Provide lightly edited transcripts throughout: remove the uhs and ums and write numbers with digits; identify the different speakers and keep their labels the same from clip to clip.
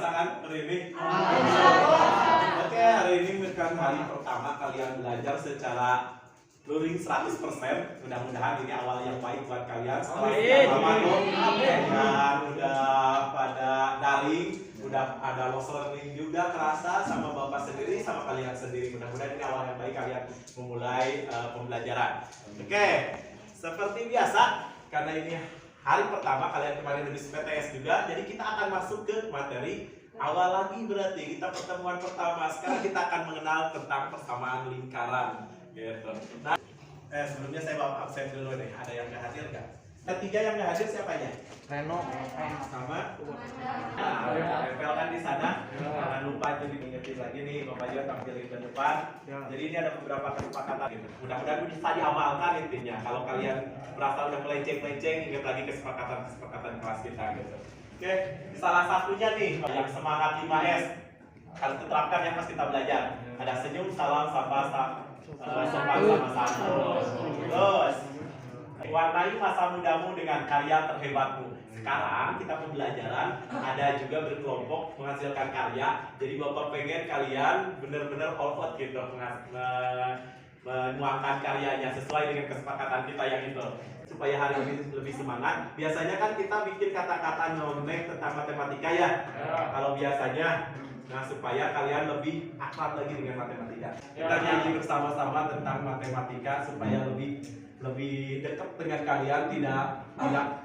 Speaker 1: merasakan hari ini? Oke, hari ini bukan hari pertama kalian belajar secara luring 100%. Mudah-mudahan ini awal yang baik buat kalian. Setelah sekian lama tuh, dan udah pada daring, udah ada lost learning juga kerasa sama bapak sendiri, sama kalian sendiri. Mudah-mudahan ini awal yang baik kalian memulai pembelajaran. Oke, seperti biasa, karena ini hari pertama kalian kemarin habis PTS juga, jadi kita akan masuk ke materi awal lagi. Berarti kita pertemuan pertama. Sekarang kita akan mengenal tentang persamaan lingkaran gitu. Nah, sebelumnya saya bawa absen dulu nih. Ada yang nggak hadir nggak? Ketiga yang nggak hadir siapa ya?
Speaker 2: Reno
Speaker 1: Sama tempel kan di sana. Jangan lupa jadi diingetin lagi nih, Bapak juga tampilin ke depan. Jadi ini ada beberapa kesepakatan gitu. Mudah-mudahan bisa diamalkan intinya. Kalau kalian merasa udah melenceng-lenceng, ingat lagi kesepakatan kelas kita gitu. Oke, salah satunya nih yang semangat 5S harus diterapkan ya pas kita belajar. Ada senyum, salam, sapa, sopan sama santun. Terus warnai masa mudamu dengan karya terhebatmu. Sekarang kita pembelajaran ada juga berkelompok menghasilkan karya. Jadi Bapak pengen kalian benar-benar all out gitu menuangkan karyanya sesuai dengan kesepakatan kita yang itu. Supaya hari ini lebih semangat. Biasanya kan kita bikin kata-kata nomek tentang matematika ya. Kalau biasanya, nah supaya kalian lebih akrab lagi dengan matematika. Kita nyanyi bersama-sama tentang matematika supaya lebih dekat dengan kalian,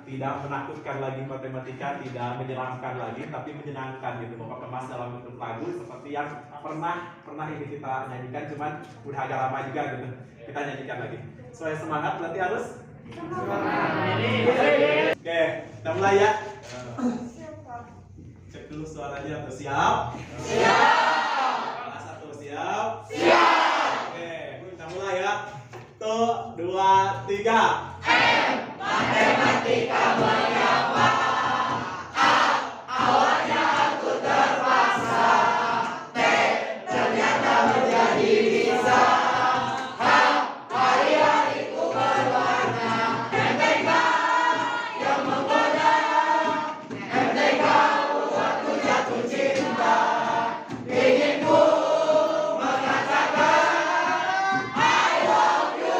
Speaker 1: tidak menakutkan lagi matematika, tidak menyeramkan lagi, tapi menyenangkan gitu. Bapak kemas dalam bentuk lagu seperti yang pernah ini kita nyanyikan, cuman udah agak lama juga gitu. Kita nyanyikan lagi. Supaya semangat berarti harus semangat. Oke, kita mulai ya. Cek dulu suaranya tuh, siap? Siap. Kelas 1 siap? Siap. Oke, kita mulai ya. 1, 2, 3.
Speaker 3: Matematika menyapa. Awalnya aku terpaksa. Ternyata menjadi bisa. Hari-hariku berwarna. MTK yang menggoda. MTK buatku jatuh cinta. Inginku mengatakan I love you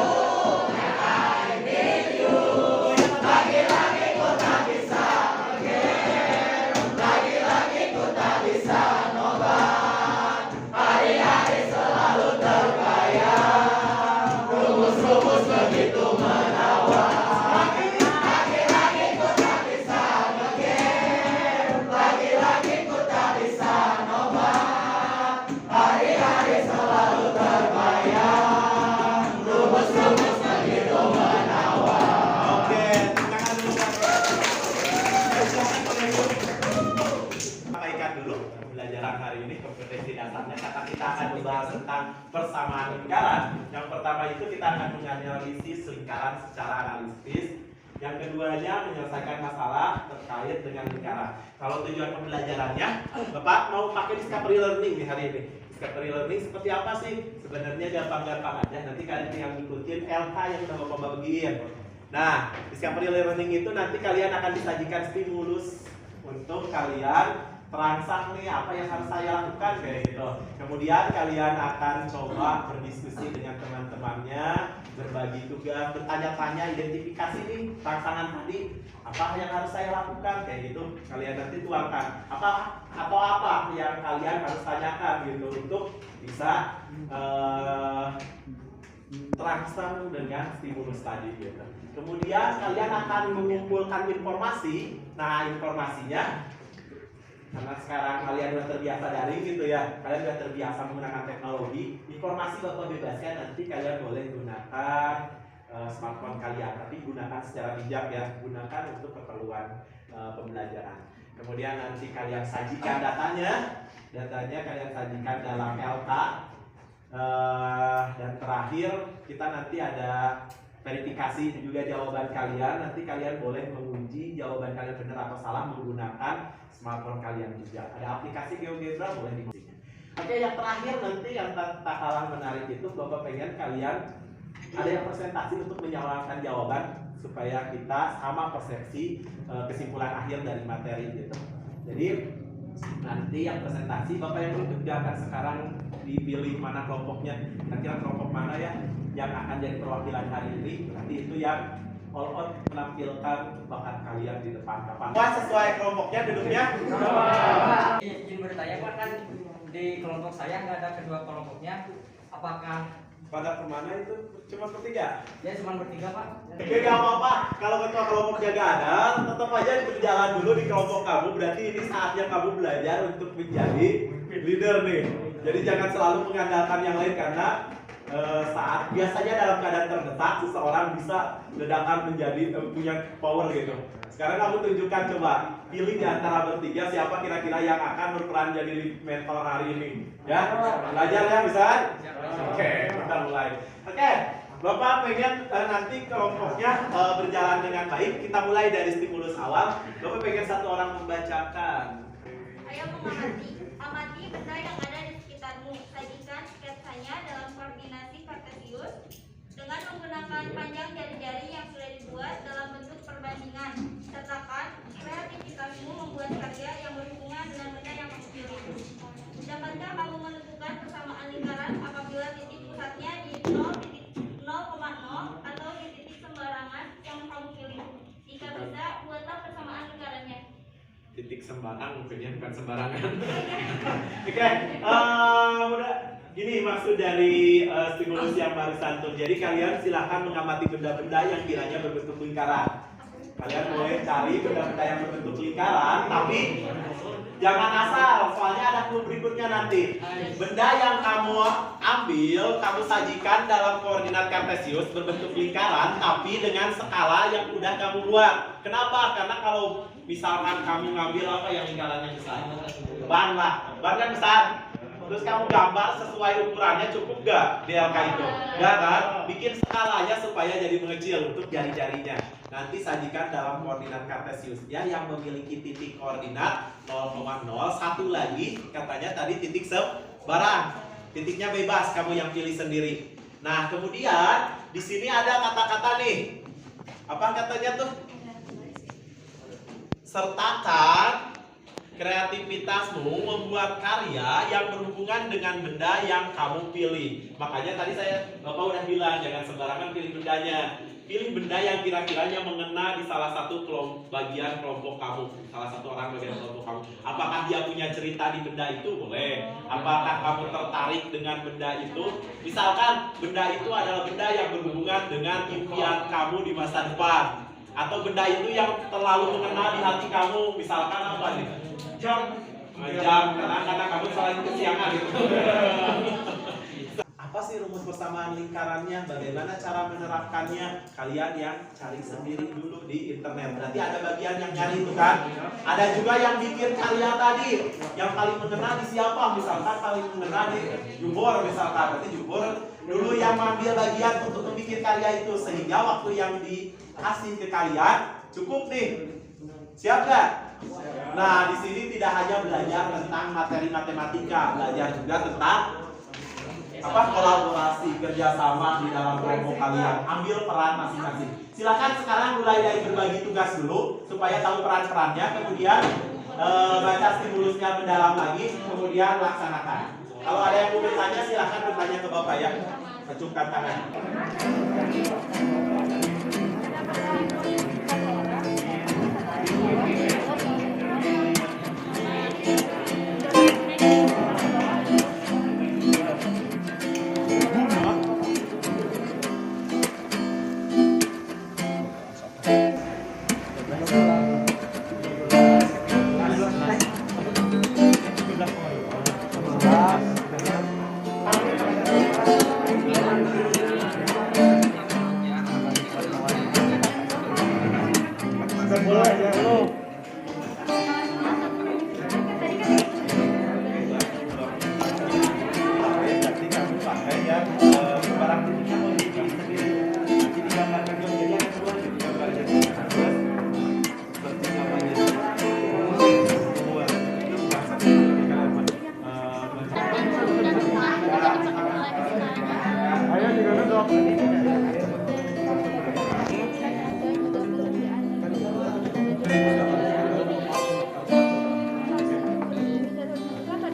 Speaker 3: and I need you. Lagi-lagi ku tak bisa again. Lagi-lagi ku tak bisa nobat. Hari-hari selalu terbayang. Rumus-rumus begitu menawan. Lagi-lagi ku tak bisa again. Lagi-lagi ku tak bisa nobat. Hari-hari selalu terbayang. Rumus-rumus begitu menawan.
Speaker 1: Oke, tangan dulu. Sampaikan dulu pembelajaran hari ini kompetensi dasarnya. Kata kita akan membahas tentang persamaan lingkaran. Yang pertama itu kita akan menganalisis lingkaran secara analisis. Yang keduanya menyelesaikan masalah terkait dengan lingkaran. Kalau tujuan pembelajarannya, Bapak mau pakai discovery learning di hari ini. Discovery learning seperti apa sih? Sebenarnya gampang-gampang aja. Nanti kalian tinggal ngikutin LK yang udah Bapak bagiin. Nah, discovery learning itu nanti kalian akan disajikan stimulus untuk kalian terangsang nih apa yang harus saya lakukan kayak gitu. Kemudian kalian akan coba berdiskusi dengan teman-temannya, berbagi tugas, bertanya-tanya, identifikasi nih rangsangan tadi apa yang harus saya lakukan kayak gitu. Kalian nanti tuangkan apa yang kalian harus tanyakan gitu untuk bisa terangsang dengan stimulus tadi gitu. Kemudian kalian akan mengumpulkan informasi. Nah, informasinya karena sekarang kalian sudah terbiasa daring gitu ya, kalian sudah terbiasa menggunakan teknologi, informasi Bapak bebaskan, nanti kalian boleh gunakan smartphone kalian, tapi gunakan secara bijak ya, gunakan untuk keperluan pembelajaran. Kemudian nanti kalian sajikan datanya kalian sajikan dalam LK, dan terakhir kita nanti ada verifikasi juga jawaban kalian. Nanti kalian boleh menguji jawaban kalian benar atau salah menggunakan smartphone kalian juga. Ada aplikasi GeoGebra boleh diujinya. Oke, yang terakhir nanti yang tak kalah menarik itu Bapak pengen kalian ada yang presentasi untuk menyamakan jawaban supaya kita sama persepsi kesimpulan akhir dari materi gitu. Jadi Nanti yang presentasi Bapak yang kerjakan sekarang dipilih mana kelompoknya. Kira-kira kelompok mana ya yang akan jadi perwakilan hari ini. Nanti itu yang all out menampilkan bakat kalian di depan kapan. Wah, sesuai kelompoknya duduknya.
Speaker 2: Izin bertanya Pak, kan di kelompok saya nggak ada kedua kelompoknya. Apakah
Speaker 1: Pada kemana itu? Cuma bertiga?
Speaker 2: ya cuma bertiga Pak?
Speaker 1: Oke, gak apa-apa. Kalau ketua kelompoknya gak ada, tetap aja berjalan dulu di kelompok kamu. Berarti ini saatnya kamu belajar untuk menjadi leader nih. Jadi jangan selalu mengandalkan yang lain karena saat biasanya dalam keadaan terdesak seseorang bisa ledakan menjadi punya power gitu. Sekarang kamu tunjukkan, coba pilih di antara bertiga siapa kira-kira yang akan berperan jadi mentor hari ini. Ya, belajar ya bisa? Oke, kita mulai. Oke, Bapak pengen nanti kelompoknya berjalan dengan baik. Kita mulai dari stimulus awal. Bapak pengen satu orang membacakan.
Speaker 4: Ayo amati benda yang ada di sekitarmu. Sajikan sketsanya dalam koordinasi kartesius dengan menggunakan panjang jari-jari yang sudah dibuat dalam bentuk perbandingan. Sertakan kreativitasmu membuat karya yang berhubungan dengan benda yang kamu pilih. Dapatkah kamu menentukan persamaan lingkaran apabila titik pusatnya di 0,0 atau di titik sembarangan yang kamu pilih? Jika bisa, buatlah persamaan lingkarannya.
Speaker 1: Titik sembarang mungkin ya, bukan sembarangan. Oke, udah. Gini maksud dari stimulus yang barusan tuh. Jadi kalian silahkan mengamati benda-benda yang kiranya berbentuk lingkaran. Kalian boleh cari benda-benda yang berbentuk lingkaran, tapi jangan asal, soalnya ada clue berikutnya nanti. Benda yang kamu ambil, kamu sajikan dalam koordinat kartesius berbentuk lingkaran, tapi dengan skala yang udah kamu buat. Kenapa? Karena kalau misalkan kamu ngambil apa yang lingkarannya besar, ban lah, ban kan besar. Terus kamu gambar sesuai ukurannya, cukup gak DLK itu? Gak kan? Bikin skalanya supaya jadi mengecil untuk jari-jarinya. Nanti sajikan dalam koordinat kartesius ya, yang memiliki titik koordinat 0,0. Satu lagi katanya tadi titik sembarang. Titiknya bebas, kamu yang pilih sendiri. Nah kemudian di sini ada kata-kata nih. Apa katanya tuh? Sertakan kreativitasmu membuat karya yang berhubungan dengan benda yang kamu pilih. Makanya tadi Bapak udah bilang jangan sembarangan pilih bendanya. Pilih benda yang kira-kiranya mengena di salah satu bagian kelompok kamu, salah satu orang bagian kelompok kamu. Apakah dia punya cerita di benda itu? Boleh. Apakah kamu tertarik dengan benda itu? Misalkan benda itu adalah benda yang berhubungan dengan impian kamu di masa depan. Atau benda itu yang terlalu mengena di hati kamu, misalkan apa nih? Jam, karena kamu selalu kesiangan gitu. Apa sih rumus persamaan lingkarannya? Bagaimana cara menerapkannya? Kalian yang cari sendiri dulu di internet. Berarti ada bagian yang nyari itu kan? Ada juga yang bikin karya tadi. Yang paling mengena di siapa? Misalkan paling mengena di Jubor misalkan. Berarti Jubor dulu yang mengambil bagian untuk membuat karya itu, sehingga waktu yang dikasih ke kalian cukup nih. Siap gak? Nah, di sini tidak hanya belajar tentang materi matematika, belajar juga tentang kolaborasi, kerjasama di dalam kelompok kalian. Ambil peran masing-masing. Silakan sekarang mulai dari berbagi tugas dulu supaya tahu peran-perannya, kemudian baca stimulusnya mendalam lagi, kemudian laksanakan. Kalau ada yang mau bertanya, silakan bertanya ke Bapak ya. Acungkan tangan.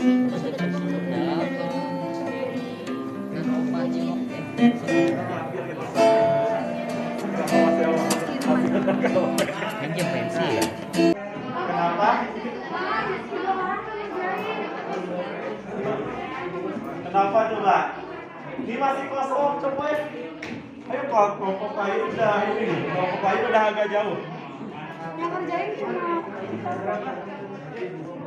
Speaker 2: Minjem pensi ya.
Speaker 1: Kenapa? Kenapa coba? Ini masih kosong, coba ya. Ayo kelompok lain udah ini, kelompok lain udah agak jauh.
Speaker 5: Yang kerjain cuma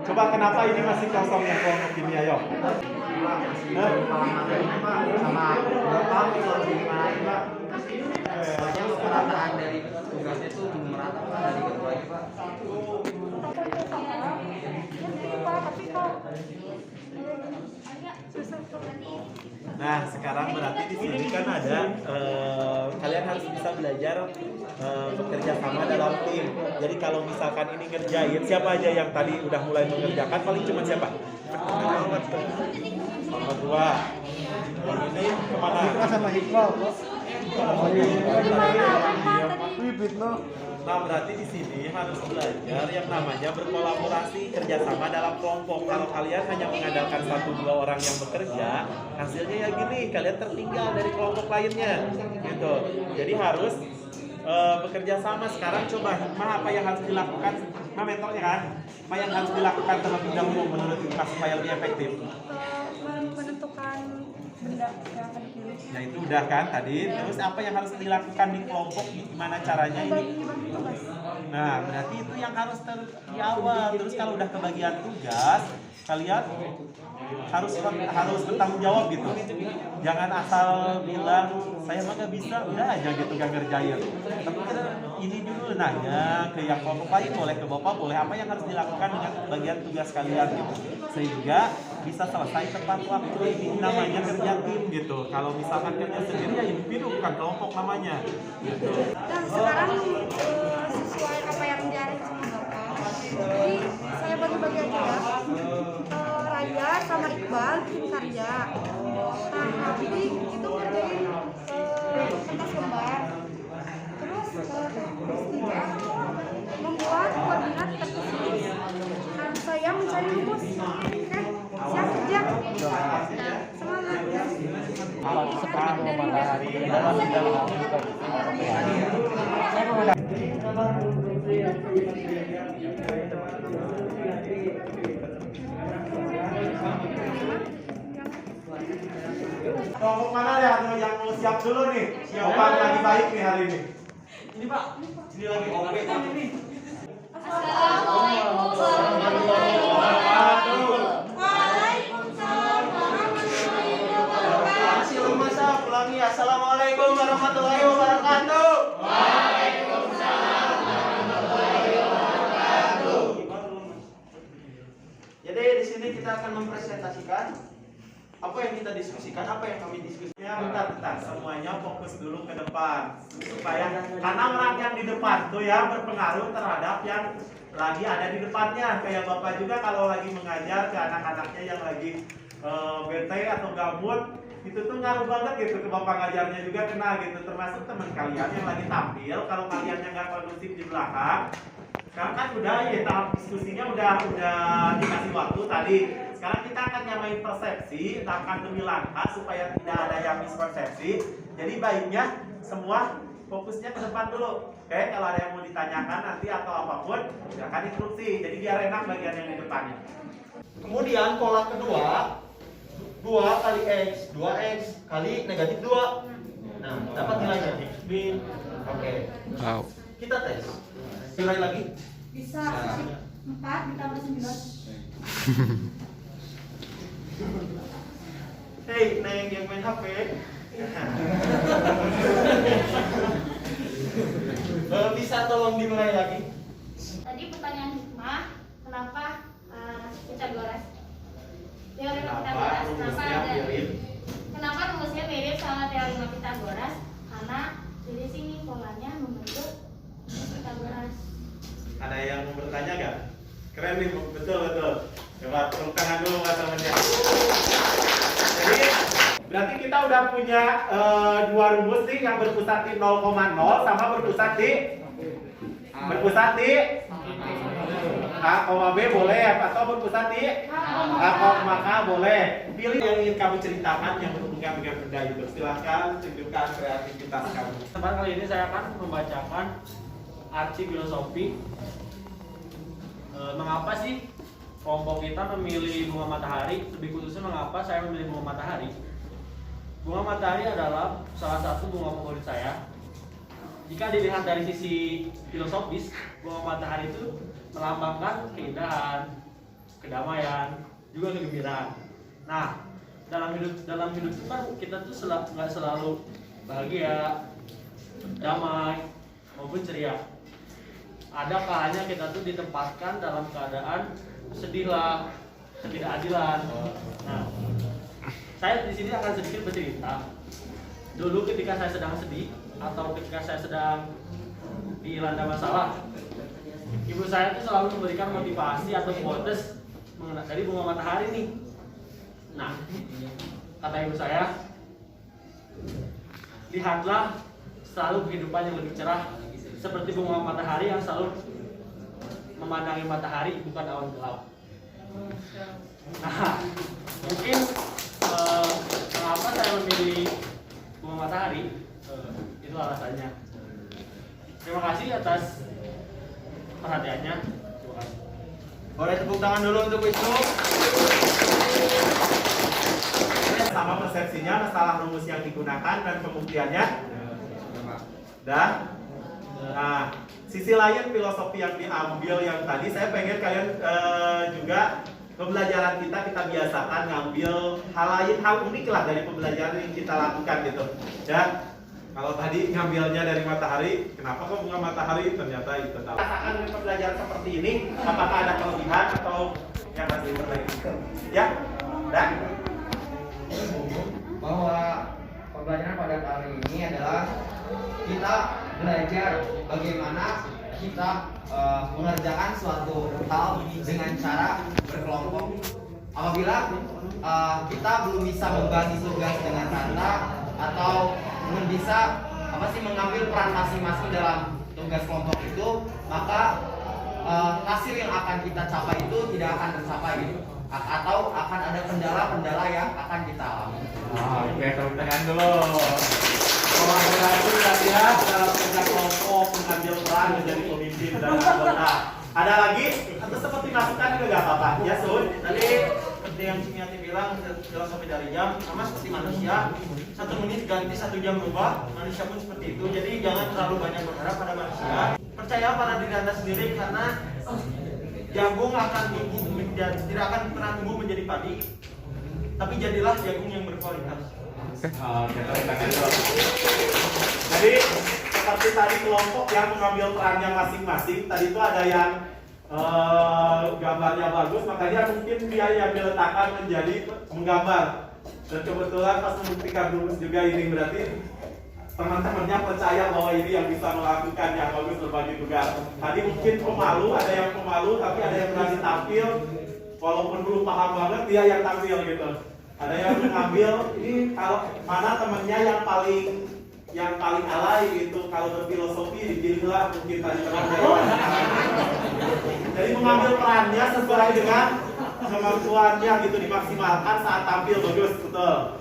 Speaker 1: Coba kenapa ini masih kosong yang kelompok ini, ayo.
Speaker 2: Pemerataan dari tugasnya itu belum merata Pak, dari ketuanya Pak.
Speaker 5: tapi kok susah
Speaker 1: Nah, sekarang berarti di sini kan ada kalian harus bisa belajar bekerja sama dalam tim. Jadi kalau misalkan ini ngerjain, siapa aja yang tadi udah mulai mengerjakan, paling cuma siapa? Sama dua. Yang ini kemana?
Speaker 3: Sama Iqbal.
Speaker 1: Nah, berarti di sini harus belajar yang namanya berkolaborasi, kerjasama dalam kelompok. Kalau kalian hanya mengandalkan 1-2 orang yang bekerja, hasilnya ya gini, kalian tertinggal dari kelompok lainnya, gitu. Jadi harus bekerja sama. Sekarang coba Hikmah apa yang harus dilakukan? Nah, mentornya kan, apa yang harus dilakukan terlebih dahulu menurut Hikmah supaya lebih efektif?
Speaker 5: menentukan benda yang akan dipilih.
Speaker 1: Nah itu udah kan tadi. Terus apa yang harus dilakukan di kelompok? Gimana caranya ini? Nah berarti itu yang harus di awal. Terus kalau udah kebagian tugas, kalian harus bertanggung jawab gitu. Jangan asal bilang saya mah gak bisa, udah aja gitu gak ngerjain. Tapi kita ini dulu nanya ke yang kelompok lain, boleh ke bapak, boleh apa yang harus dilakukan dengan bagian tugas kalian gitu. Sehingga bisa selesai tepat waktu. Ini namanya kerja tim gitu. Kalau misalkan kerja sendiri ya individu bukan kelompok namanya gitu.
Speaker 5: Dan sekarang sesuai apa yang diajarin sama bapak, jadi saya bagi-bagi aja ya. Raya sama Iqbal bikin karya. Nah nanti itu ngerjain kertas lembar. Terus tiga membuat koordinat tertulis. Nah saya mencari rumus. Siap kerja. Semangat ya.
Speaker 1: Seperti matahari kelompok mana ya yang mau siap dulu nih? Siapa lagi baik nih hari ini?
Speaker 2: Ini Pak, ini lagi OP ini.
Speaker 4: Assalamualaikum warahmatullahi wabarakatuh. Waalaikumsalam warahmatullahi wabarakatuh.
Speaker 3: Masih masa ulangi. Assalamualaikum warahmatullahi wabarakatuh. Waalaikumsalam warahmatullahi wabarakatuh. Jadi di sini kita akan mempresentasikan apa yang kita diskusikan, apa yang kami diskusikan.
Speaker 1: Ya bentar, semuanya fokus dulu ke depan supaya karena orang yang di depan tuh ya berpengaruh terhadap yang lagi ada di depannya. Kayak bapak juga kalau lagi mengajar ke anak-anaknya yang lagi bete atau gabut, itu tuh ngaruh banget gitu ke bapak ngajarnya juga kena gitu. Termasuk teman kalian yang lagi tampil, kalau kalian yang nggak kondusif di belakang. Sekarang kan udah ya tahap diskusinya udah dikasih waktu tadi. Sekarang kita akan nyamain persepsi, akan demi langkah supaya tidak ada yang mispersepsi. Jadi baiknya semua fokusnya ke depan dulu. Oke, kalau ada yang mau ditanyakan nanti atau apapun, silakan instruksi. Jadi biar enak bagian yang di depannya.
Speaker 3: Kemudian pola kedua, 2 kali X, 2X kali negatif 2. Nah, dapat nilainya X min. Oke.
Speaker 6: Wow.
Speaker 3: Kita tes. Nilai lagi.
Speaker 5: Bisa 4 ditambah 9.
Speaker 3: Hei, Neng yang main HP. Bisa tolong dimulai lagi?
Speaker 4: Tadi pertanyaan Hikmah, kenapa Pythagoras? Teorema Pythagoras, kenapa rumusnya mirip sama teorema Pythagoras? Karena dari sini polanya membentuk Pythagoras.
Speaker 1: Ada yang mau bertanya nggak? Keren nih, betul. Coba tepuk tangan dulu buat temennya. Jadi berarti kita udah punya 2 rumus nih yang berpusat di 0,0 sama berpusat di A, B boleh atau berpusat di A, K boleh. Pilih yang ingin kamu ceritakan yang berhubungan dengan benda itu. Silahkan tunjukkan kreativitas kamu.
Speaker 6: Teman, kali ini saya akan membacakan arti filosofi. Mengapa sih kelompok kita memilih bunga matahari? Lebih khususnya mengapa saya memilih bunga matahari? Bunga matahari adalah salah satu bunga favorit saya. Jika dilihat dari sisi filosofis, bunga matahari itu melambangkan keindahan, kedamaian, juga kegembiraan. Nah, dalam hidup itu kan kita tuh nggak selalu bahagia, damai, maupun ceria. Ada kalanya kita tuh ditempatkan dalam keadaan sedih lah, ketidakadilan. Nah, saya di sini akan sedikit bercerita. Dulu ketika saya sedang sedih atau ketika saya sedang dilanda masalah, ibu saya tuh selalu memberikan motivasi atau quotes dari bunga matahari nih. Nah, kata ibu saya, lihatlah selalu kehidupan yang lebih cerah seperti bunga matahari yang selalu memandangi matahari, bukan awan gelap. Nah, mungkin mengapa saya memilih bunga matahari, itu alasannya. Terima kasih atas perhatiannya. Terima kasih.
Speaker 3: Boleh tepuk tangan dulu untuk Wisnu.
Speaker 1: Sama persepsinya, masalah rumus yang digunakan dan pembuktiannya. Dan nah, sisi lain filosofi yang diambil yang tadi, saya pengen kalian juga pembelajaran kita biasakan ngambil hal lain, hal unik lah dari pembelajaran yang kita lakukan gitu. Ya, kalau tadi ngambilnya dari matahari, kenapa kok bunga matahari? Ternyata itu tahu. Rasakan dengan pembelajaran seperti ini, apakah ada kelebihan atau yang masih diperbaiki? Ya, dan
Speaker 2: Bahwa pembelajaran pada kali ini adalah kita belajar bagaimana kita mengerjakan suatu hal dengan cara berkelompok. Apabila kita belum bisa membagi tugas dengan rata atau belum bisa mengambil peran masing-masing dalam tugas kelompok itu, maka hasil yang akan kita capai itu tidak akan tercapai gitu. Atau akan ada kendala-kendala yang akan kita alami.
Speaker 1: Oke, tepuk tangan dulu. Kolaborasi ya dalam kerja kelompok, mengambil peran menjadi pemimpin dan anggota. Ada lagi? Atau seperti masukan juga gak apa-apa? Ya, Sun.
Speaker 3: Tadi seperti yang Cimiati bilang, filosofi dari jam sama seperti manusia. 1 menit ganti 1 jam berubah. Manusia pun seperti itu. Jadi jangan terlalu banyak berharap pada manusia. Percaya pada diri Anda sendiri, karena jagung akan tumbuh, tidak akan pernah tumbuh menjadi padi. Tapi jadilah jagung yang berkualitas.
Speaker 1: Oke, tepuk tangan dulu. Jadi seperti tadi kelompok yang mengambil perannya masing-masing, tadi itu ada yang gambarnya bagus, makanya mungkin dia yang diletakkan menjadi menggambar. Dan kebetulan pas membuktikan rumus juga ini, berarti teman-temannya percaya bahwa ini yang bisa melakukan yang bagus berbagi tugas. Tadi mungkin pemalu, ada yang pemalu, tapi ada yang berani tampil, walaupun belum paham banget dia yang tampil gitu. Ada yang mengambil ini kalau mana temennya yang paling alay gitu, kalau berfilosofi dipilihlah mungkin tadi perannya. Jadi mengambil perannya sesuai dengan kemampuannya gitu, dimaksimalkan saat tampil bagus, betul.